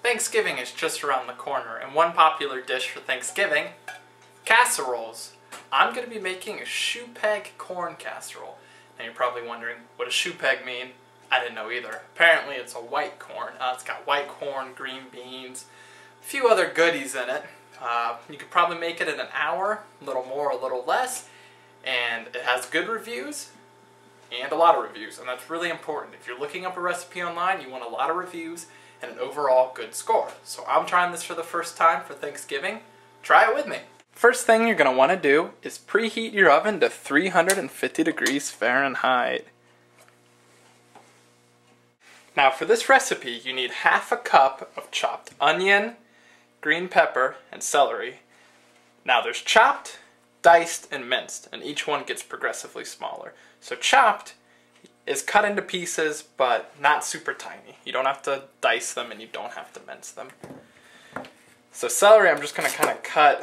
Thanksgiving is just around the corner, and one popular dish for Thanksgiving, casseroles. I'm going to be making a Shoepeg corn casserole. Now you're probably wondering, what does Shoepeg mean? I didn't know either. Apparently it's a white corn. It's got white corn, green beans, a few other goodies in it. You could probably make it in an hour, a little more, a little less, and it has good reviews and a lot of reviews, and that's really important. If you're looking up a recipe online, you want a lot of reviews and an overall good score. So I'm trying this for the first time for Thanksgiving. Try it with me. First thing you're going to want to do is preheat your oven to 350 degrees Fahrenheit. Now for this recipe, you need half a cup of chopped onion, green pepper, and celery. Now there's chopped, diced, and minced, and each one gets progressively smaller. So chopped is cut into pieces, but not super tiny. You don't have to dice them and you don't have to mince them. So celery, I'm just going to kind of cut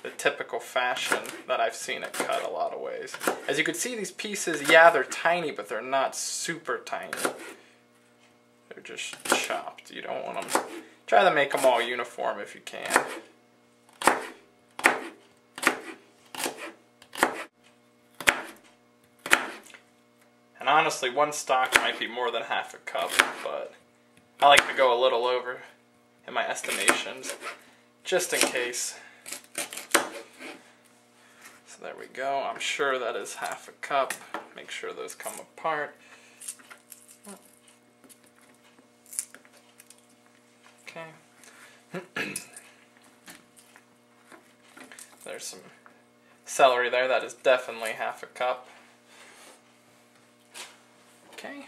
the typical fashion that I've seen it cut a lot of ways. As you can see, these pieces, yeah, they're tiny, but they're not super tiny. They're just chopped. You don't want them. Try to make them all uniform if you can. And honestly, one stalk might be more than half a cup, but I like to go a little over in my estimations, just in case. So there we go. I'm sure that is half a cup. Make sure those come apart. Okay. There's some celery there. That is definitely half a cup. Okay.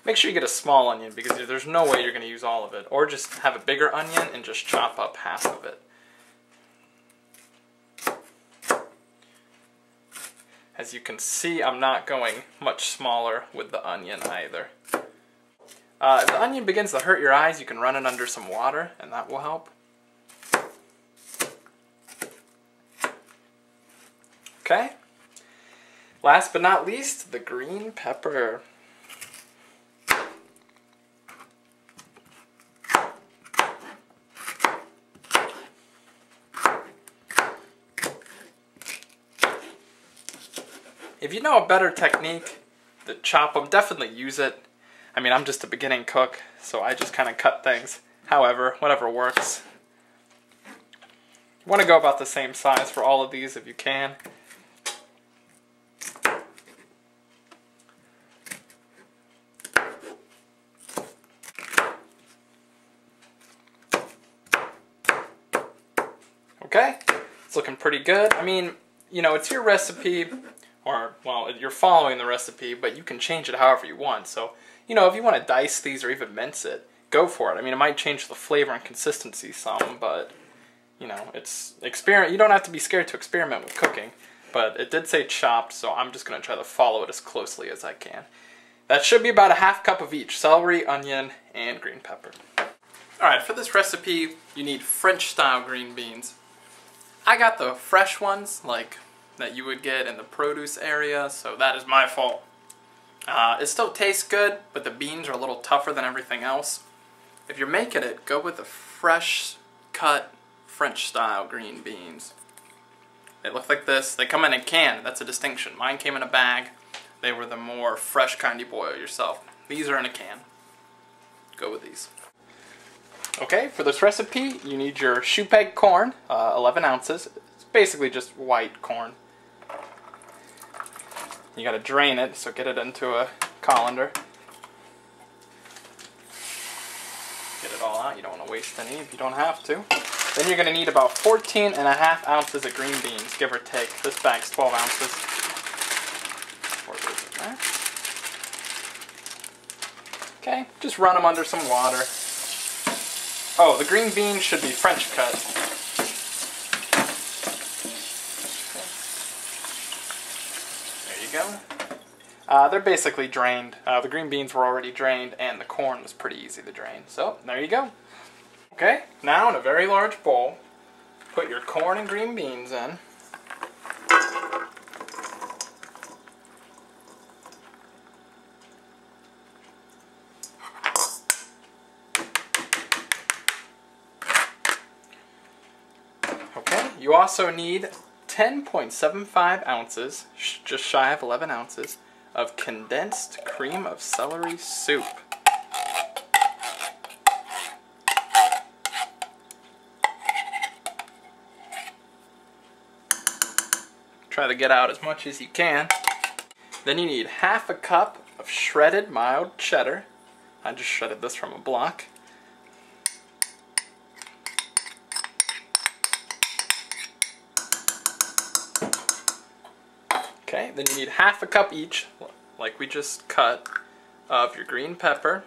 Make sure you get a small onion because there's no way you're going to use all of it. Or just have a bigger onion and just chop up half of it. As you can see, I'm not going much smaller with the onion either. If the onion begins to hurt your eyes, you can run it under some water and that will help. Okay. Last but not least, the green pepper. If you know a better technique to chop them, definitely use it. I mean, I'm just a beginning cook, so I just kind of cut things. However, whatever works. You want to go about the same size for all of these if you can. Okay, it's looking pretty good. I mean, you know, it's your recipe. Or, well, you're following the recipe, but you can change it however you want. So, you know, if you want to dice these or even mince it, go for it. I mean, it might change the flavor and consistency some, but, you know, it's you don't have to be scared to experiment with cooking. But it did say chopped, so I'm just going to try to follow it as closely as I can. That should be about a half cup of each: celery, onion, and green pepper. Alright, for this recipe, you need French-style green beans. I got the fresh ones, like that you would get in the produce area, so that is my fault. It still tastes good, but the beans are a little tougher than everything else. If you're making it, go with the fresh cut French style green beans. They look like this. They come in a can. That's a distinction. Mine came in a bag. They were the more fresh kind you boil yourself. These are in a can. Go with these. Okay, for this recipe, you need your Shoepeg corn, 11 ounces. It's basically just white corn. You gotta drain it, so get it into a colander. Get it all out. You don't want to waste any if you don't have to. Then you're gonna need about 14.5 ounces of green beans, give or take. This bag's 12 ounces. Or is it there? Okay, just run them under some water. Oh, the green beans should be French cut. There you go. They're basically drained. The green beans were already drained, and the corn was pretty easy to drain. So there you go. Okay, now in a very large bowl, put your corn and green beans in. Okay, you also need 10.75 ounces, just shy of 11 ounces, of condensed cream of celery soup. Try to get out as much as you can. Then you need half a cup of shredded mild cheddar. I just shredded this from a block. Okay, then you need half a cup each, like we just cut, of your green pepper.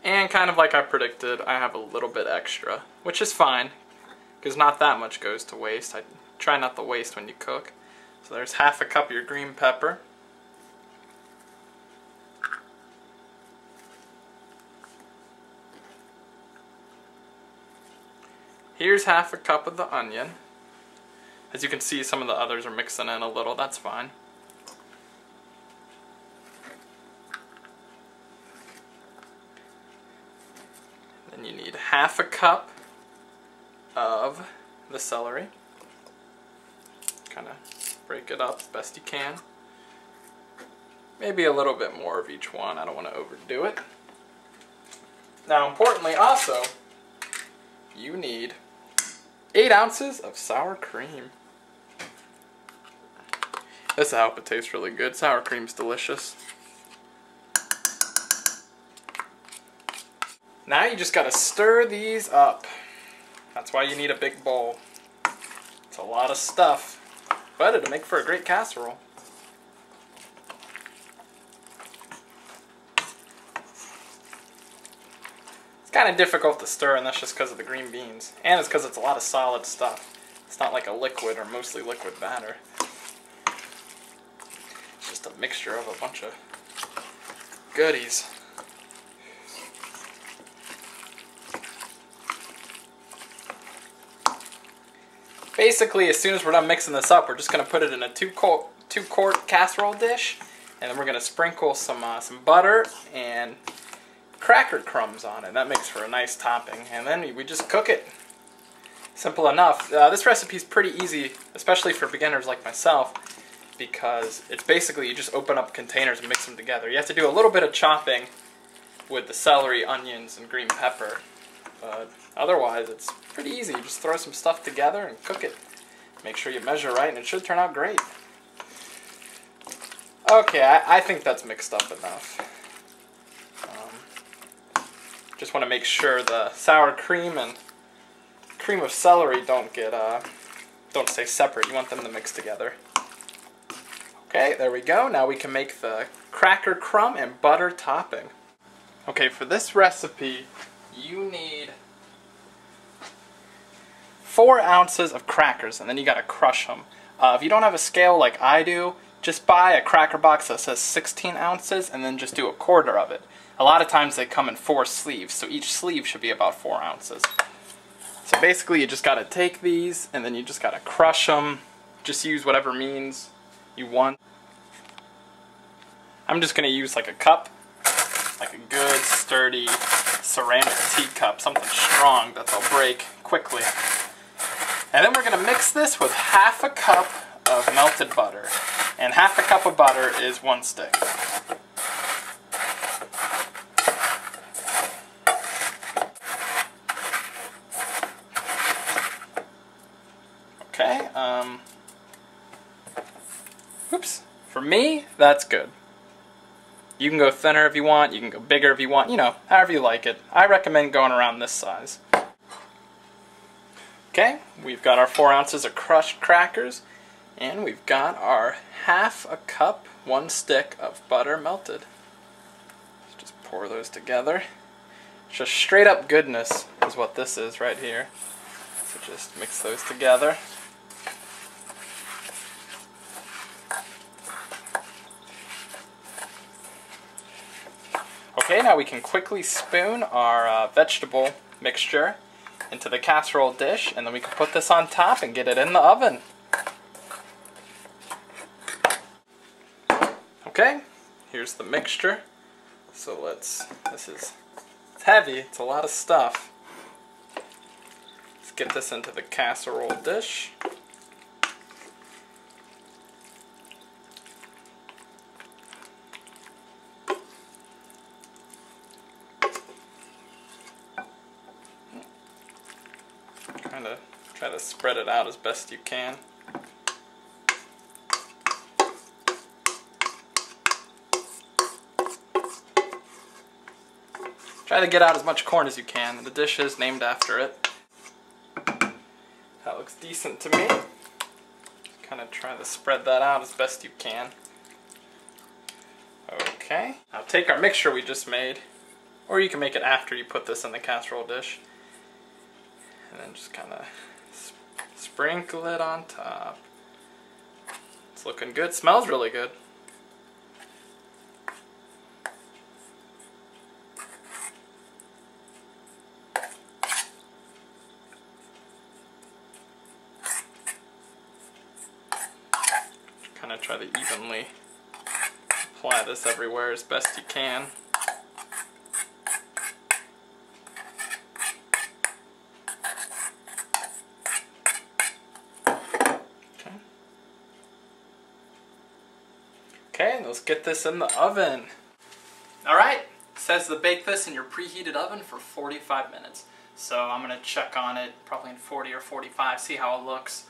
And kind of like I predicted, I have a little bit extra, which is fine, because not that much goes to waste. I try not to waste when you cook. So there's half a cup of your green pepper. Here's half a cup of the onion. As you can see, some of the others are mixing in a little, that's fine. Then you need half a cup of the celery. Kind of break it up as best you can. Maybe a little bit more of each one, I don't want to overdo it. Now importantly also, you need 8 ounces of sour cream. This will help it taste really good. Sour cream's delicious. Now you just gotta stir these up. That's why you need a big bowl. It's a lot of stuff, but it'll make for a great casserole. It's kind of difficult to stir, and that's just because of the green beans. And it's because it's a lot of solid stuff. It's not like a liquid or mostly liquid batter. It's just a mixture of a bunch of goodies. Basically, as soon as we're done mixing this up, we're just going to put it in a 2-quart casserole dish, and then we're going to sprinkle some butter and cracker crumbs on it. That makes for a nice topping, and then we just cook it. Simple enough. This recipe is pretty easy, especially for beginners like myself, because it's basically you just open up containers and mix them together. You have to do a little bit of chopping with the celery, onions, and green pepper. But otherwise, it's pretty easy. You just throw some stuff together and cook it. Make sure you measure right, and it should turn out great. Okay, I think that's mixed up enough. Just want to make sure the sour cream and cream of celery don't stay separate. You want them to mix together. Okay, there we go. Now we can make the cracker crumb and butter topping. Okay, for this recipe, you need 4 ounces of crackers, and then you gotta crush them. If you don't have a scale like I do, just buy a cracker box that says 16 ounces and then just do a quarter of it. A lot of times they come in 4 sleeves, so each sleeve should be about 4 ounces. So basically you just gotta take these and then you just gotta crush them. Just use whatever means you want. I'm just gonna use like a cup, like a good sturdy ceramic teacup, something strong that they'll break quickly. And then we're going to mix this with half a cup of melted butter. And half a cup of butter is 1 stick. Okay, oops. For me, that's good. You can go thinner if you want, you can go bigger if you want, you know, however you like it. I recommend going around this size. Okay, we've got our 4 ounces of crushed crackers, and we've got our half a cup, 1 stick of butter melted. Let's just pour those together. Just straight up goodness is what this is right here. So just mix those together. Okay, now we can quickly spoon our vegetable mixture into the casserole dish, and then we can put this on top and get it in the oven. Okay, here's the mixture. So it's heavy, it's a lot of stuff. Let's get this into the casserole dish. Kind of try to spread it out as best you can. Try to get out as much corn as you can. The dish is named after it. That looks decent to me. Kind of try to spread that out as best you can. Okay. Now take our mixture we just made, or you can make it after you put this in the casserole dish. And then just kind of sprinkle it on top. It's looking good. Smells really good. Kind of try to evenly apply this everywhere as best you can. Okay, let's get this in the oven. Alright, it says to bake this in your preheated oven for 45 minutes. So I'm going to check on it probably in 40 or 45, see how it looks.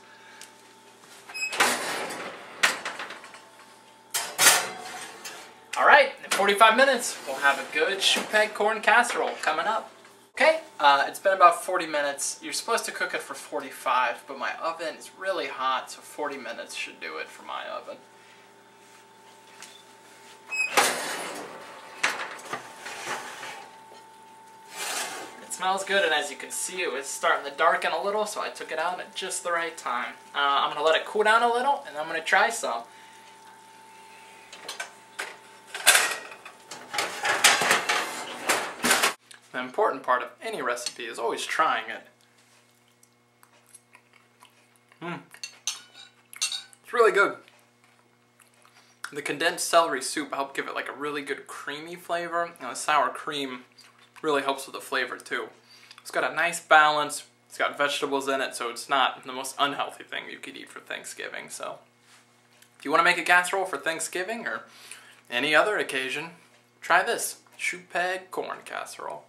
Alright, in 45 minutes we'll have a good Shoepeg corn casserole coming up. Okay, it's been about 40 minutes. You're supposed to cook it for 45, but my oven is really hot, so 40 minutes should do it for my oven. It smells good, and as you can see, it was starting to darken a little, so I took it out at just the right time. I'm going to let it cool down a little, and I'm going to try some. The important part of any recipe is always trying it. It's really good. The condensed celery soup helped give it like a really good creamy flavor, and the sour cream really helps with the flavor too. It's got a nice balance, it's got vegetables in it, so it's not the most unhealthy thing you could eat for Thanksgiving. So if you want to make a casserole for Thanksgiving or any other occasion, try this Shoepeg corn casserole.